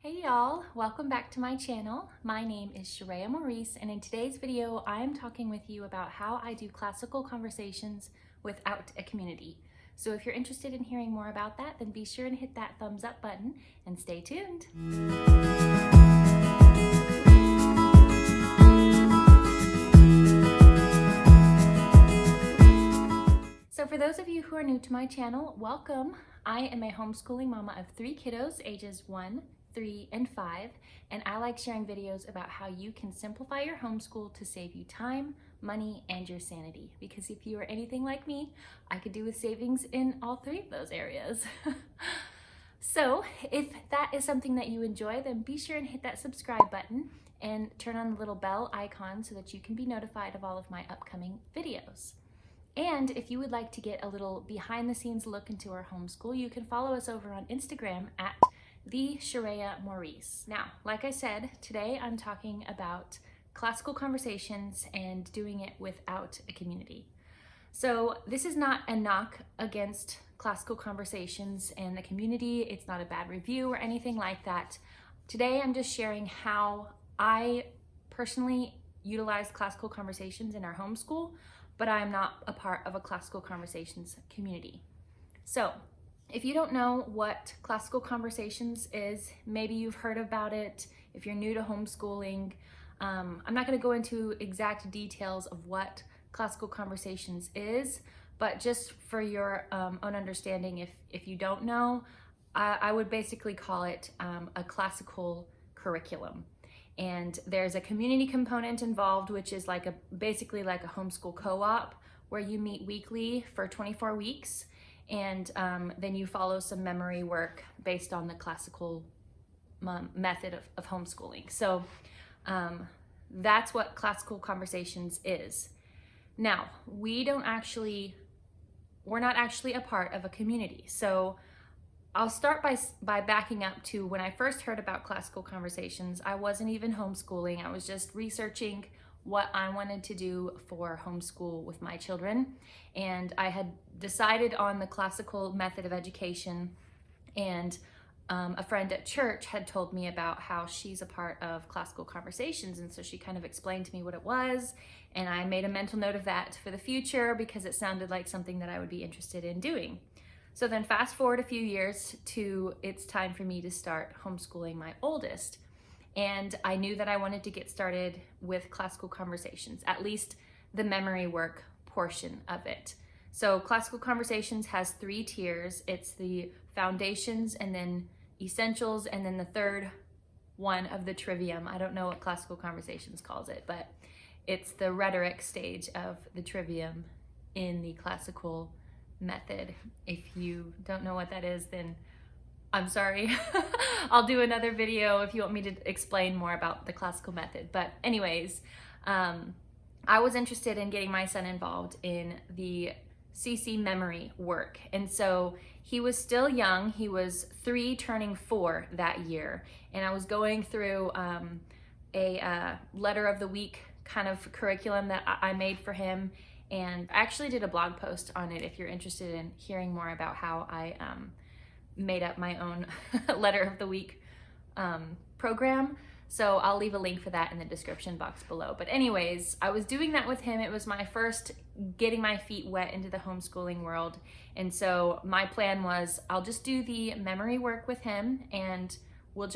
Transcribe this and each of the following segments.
Hey y'all, welcome back to my channel. My name is Sharia Maurice, and in today's video, I am talking with you about how I do classical conversations without a community. So if you're interested in hearing more about that, then be sure and hit that thumbs up button and stay tuned. So for those of you who are new to my channel, welcome. I am a homeschooling mama of 3 kiddos, ages 1, 3, and 5, and I like sharing videos about how you can simplify your homeschool to save you time, money, and your sanity. Because if you are anything like me, I could do with savings in all 3 of those areas. So if that is something that you enjoy, then be sure and hit that subscribe button and turn on the little bell icon so that you can be notified of all of my upcoming videos. And if you would like to get a little behind the scenes look into our homeschool, you can follow us over on Instagram at the Sharia Maurice. Now, like I said, today I'm talking about classical conversations and doing it without a community. So this is not a knock against classical conversations and the community. It's not a bad review or anything like that. Today I'm just sharing how I personally utilize classical conversations in our homeschool, but I'm not a part of a classical conversations community. So if you don't know what classical conversations is, maybe you've heard about it. If you're new to homeschooling, I'm not going to go into exact details of what classical conversations is, but just for your own understanding, if you don't know, I would basically call it a classical curriculum. And there's a community component involved, which is basically like a homeschool co-op where you meet weekly for 24 weeks. And then you follow some memory work based on the classical method of homeschooling. So that's what classical conversations is. Now, we're not actually a part of a community. So I'll start by backing up to when I first heard about classical conversations. I wasn't even homeschooling. I was just researching what I wanted to do for homeschool with my children. And I had decided on the classical method of education, and a friend at church had told me about how she's a part of classical conversations. And so she kind of explained to me what it was. And I made a mental note of that for the future because it sounded like something that I would be interested in doing. So then fast forward a few years to it's time for me to start homeschooling my oldest. And I knew that I wanted to get started with classical conversations, at least the memory work portion of it. So classical conversations has 3 tiers. It's the foundations, and then essentials, and then the third one of the trivium. I don't know what classical conversations calls it, but it's the rhetoric stage of the trivium in the classical method. If you don't know what that is, then I'm sorry. I'll do another video if you want me to explain more about the classical method. But anyways, I was interested in getting my son involved in the CC memory work. And so he was still young. He was 3 turning 4 that year. And I was going through a letter of the week kind of curriculum that I made for him. And I actually did a blog post on it if you're interested in hearing more about how I made up my own letter of the week program. So I'll leave a link for that in the description box below. But anyways, I was doing that with him. It was my first getting my feet wet into the homeschooling world. And so my plan was I'll just do the memory work with him, and we'll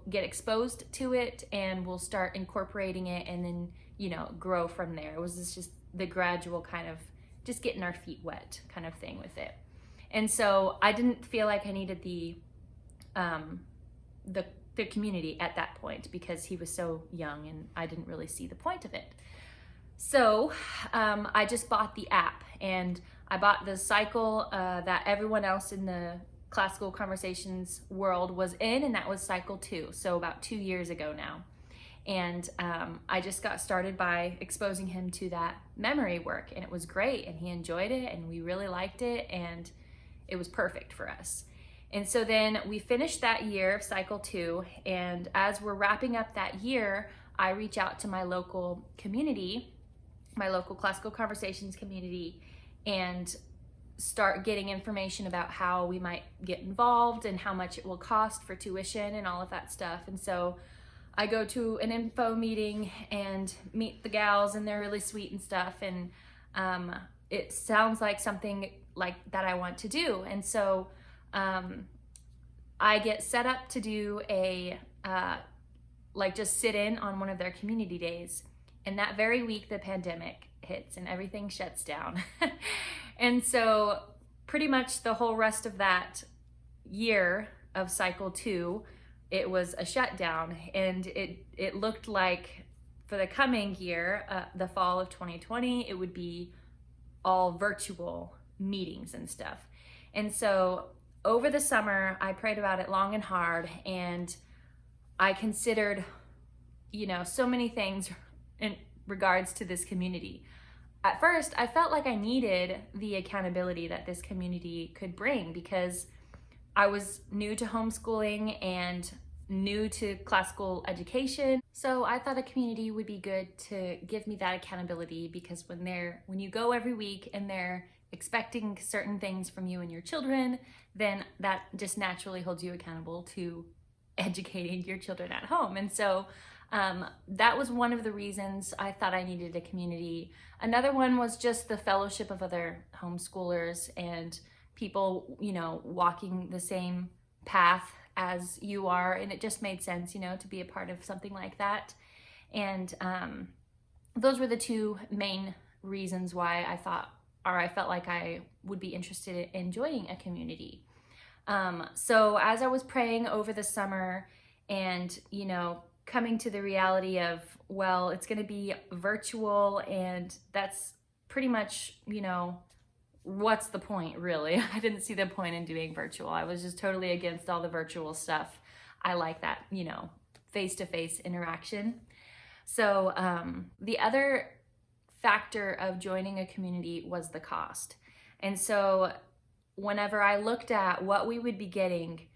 get exposed to it, and we'll start incorporating it, and then, grow from there. It was just the gradual kind of just getting our feet wet kind of thing with it. And so I didn't feel like I needed the community at that point because he was so young and I didn't really see the point of it. So I just bought the app, and I bought the cycle that everyone else in the classical conversations world was in, and that was cycle 2. So about 2 years ago now. And I just got started by exposing him to that memory work, and it was great, and he enjoyed it, and we really liked it, and it was perfect for us. And so then we finished that year of cycle 2, and as we're wrapping up that year, I reach out to my local community, my local classical conversations community, and start getting information about how we might get involved and how much it will cost for tuition and all of that stuff. And so I go to an info meeting and meet the gals, and they're really sweet and stuff. And it sounds like something like that I want to do. And so I get set up to do a, just sit in on one of their community days. And that very week, the pandemic hits and everything shuts down. And so pretty much the whole rest of that year of cycle 2, it was a shutdown. And it looked like for the coming year, the fall of 2020, it would be all virtual meetings and stuff. And so over the summer, I prayed about it long and hard, and I considered, so many things in regards to this community. At first, I felt like I needed the accountability that this community could bring, because I was new to homeschooling and new to classical education. So I thought a community would be good to give me that accountability, because when you go every week and they're expecting certain things from you and your children, then that just naturally holds you accountable to educating your children at home. And so that was one of the reasons I thought I needed a community. Another one was just the fellowship of other homeschoolers and people, walking the same path as you are. And it just made sense, to be a part of something like that. And those were the two main reasons why I felt like I would be interested in joining a community. So as I was praying over the summer and, coming to the reality of, well, it's going to be virtual, and that's pretty much, what's the point, really? I didn't see the point in doing virtual. I was just totally against all the virtual stuff. I like that, face-to-face interaction. So the other factor of joining a community was the cost. And so whenever I looked at what we would be getting,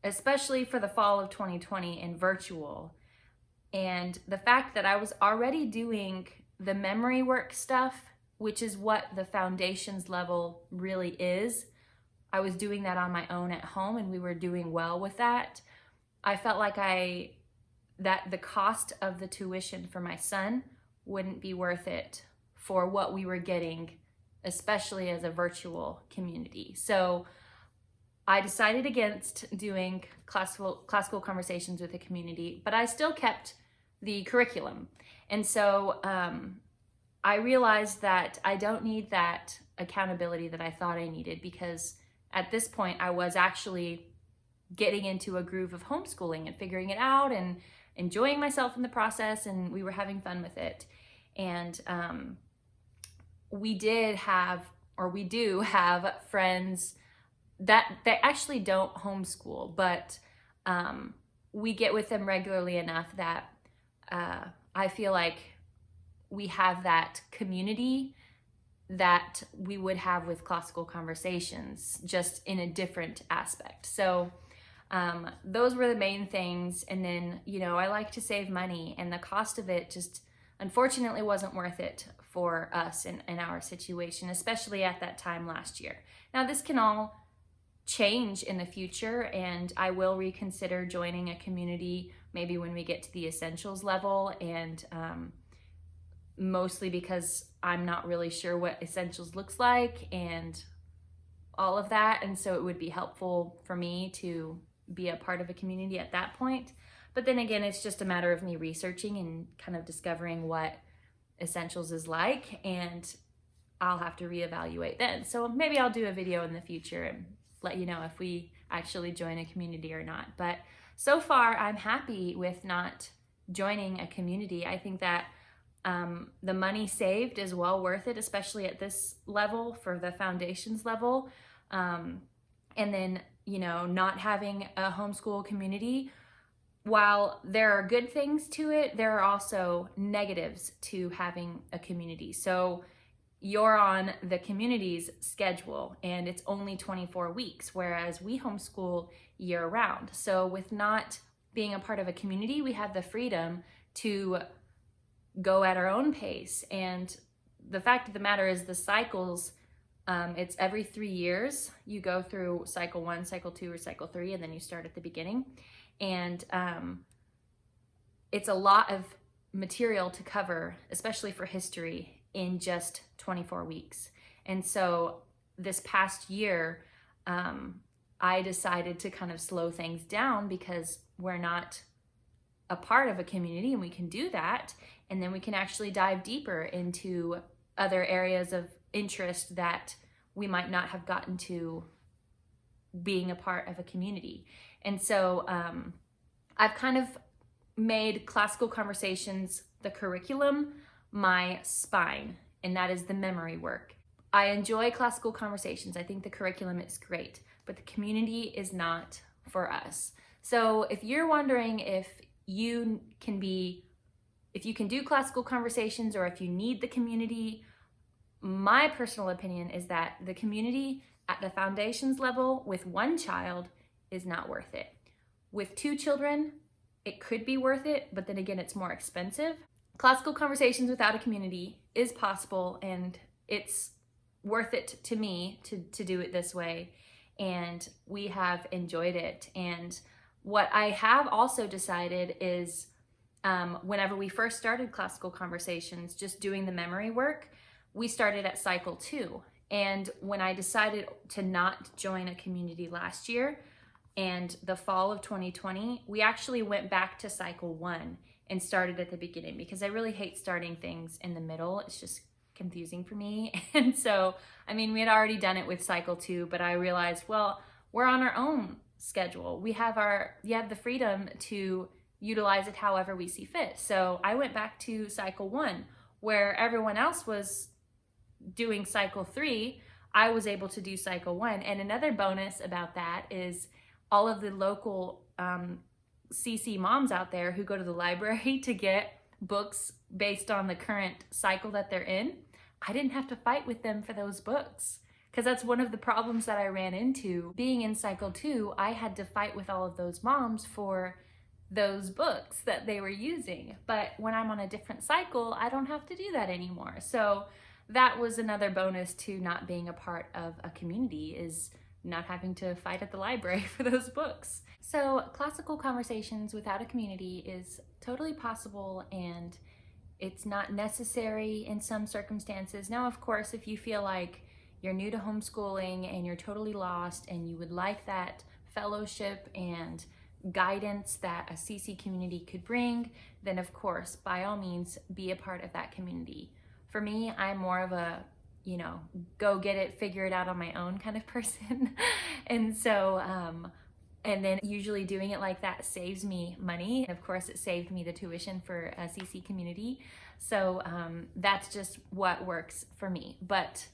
especially for the fall of 2020 in virtual, and the fact that I was already doing the memory work stuff, which is what the foundations level really is, I was doing that on my own at home, and we were doing well with that. I felt like that the cost of the tuition for my son wouldn't be worth it for what we were getting, especially as a virtual community. So I decided against doing classical conversations with a community, but I still kept the curriculum. And so I realized that I don't need that accountability that I thought I needed, because at this point I was actually getting into a groove of homeschooling and figuring it out and enjoying myself in the process, and we were having fun with it. And we do have friends that they actually don't homeschool, but we get with them regularly enough that I feel like we have that community that we would have with classical conversations, just in a different aspect. So those were the main things. And then, I like to save money, and the cost of it just unfortunately wasn't worth it for us in our situation, especially at that time last year. Now, this can all change in the future, and I will reconsider joining a community maybe when we get to the essentials level, and mostly because I'm not really sure what essentials looks like and all of that, and so it would be helpful for me to be a part of a community at that point. But then again, it's just a matter of me researching and kind of discovering what essentials is like, and I'll have to reevaluate then. So maybe I'll do a video in the future and let you know if we actually join a community or not. But so far, I'm happy with not joining a community. I think that the money saved is well worth it, especially at this level for the foundations level. And then, not having a homeschool community, while there are good things to it, there are also negatives to having a community. So you're on the community's schedule, and it's only 24 weeks, whereas we homeschool year round. So with not being a part of a community, we have the freedom to go at our own pace. And the fact of the matter is the cycles It's every 3 years. You go through cycle 1, cycle 2, or cycle 3, and then you start at the beginning. And it's a lot of material to cover, especially for history, in just 24 weeks. And so this past year, I decided to kind of slow things down because we're not a part of a community, and we can do that. And then we can actually dive deeper into other areas of interest that we might not have gotten to being a part of a community. And so I've kind of made classical conversations, the curriculum, my spine, and that is the memory work. I enjoy classical conversations. I think the curriculum is great, but the community is not for us. So if you're wondering if you can do classical conversations, or if you need the community, my personal opinion is that the community at the foundations level with 1 child is not worth it. With 2 children, it could be worth it, but then again, it's more expensive. Classical conversations without a community is possible, and it's worth it to me to do it this way. And we have enjoyed it. And what I have also decided is whenever we first started classical conversations, just doing the memory work, we started at cycle 2. And when I decided to not join a community last year and the fall of 2020, we actually went back to cycle 1 and started at the beginning, because I really hate starting things in the middle. It's just confusing for me. And so, I mean, we had already done it with cycle 2, but I realized, well, we're on our own schedule. You have the freedom to utilize it however we see fit. So I went back to cycle 1, where everyone else was doing cycle 3. I was able to do cycle 1. And another bonus about that is all of the local CC moms out there who go to the library to get books based on the current cycle that they're in. I didn't have to fight with them for those books, because that's one of the problems that I ran into. Being in cycle 2, I had to fight with all of those moms for those books that they were using. But when I'm on a different cycle, I don't have to do that anymore. So that was another bonus to not being a part of a community, is not having to fight at the library for those books. So classical conversations without a community is totally possible, and it's not necessary in some circumstances. Now, of course, if you feel like you're new to homeschooling and you're totally lost and you would like that fellowship and guidance that a CC community could bring, then of course, by all means, be a part of that community. For me, I'm more of a, go get it, figure it out on my own kind of person. And so, and then usually doing it like that saves me money. Of course, it saved me the tuition for a CC community. So that's just what works for me. But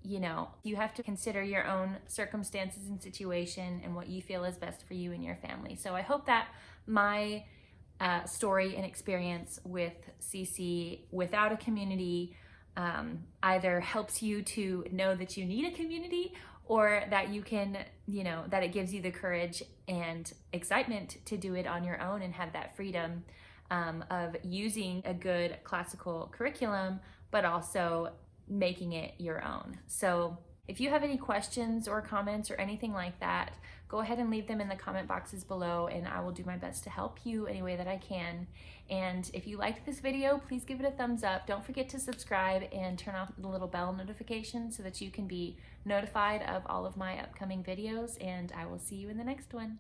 you have to consider your own circumstances and situation and what you feel is best for you and your family. So I hope that my story and experience with CC without a community either helps you to know that you need a community, or that you can, that it gives you the courage and excitement to do it on your own and have that freedom of using a good classical curriculum, but also making it your own. So if you have any questions or comments or anything like that, go ahead and leave them in the comment boxes below, and I will do my best to help you any way that I can. And if you liked this video, please give it a thumbs up. Don't forget to subscribe and turn off the little bell notification so that you can be notified of all of my upcoming videos, and I will see you in the next one.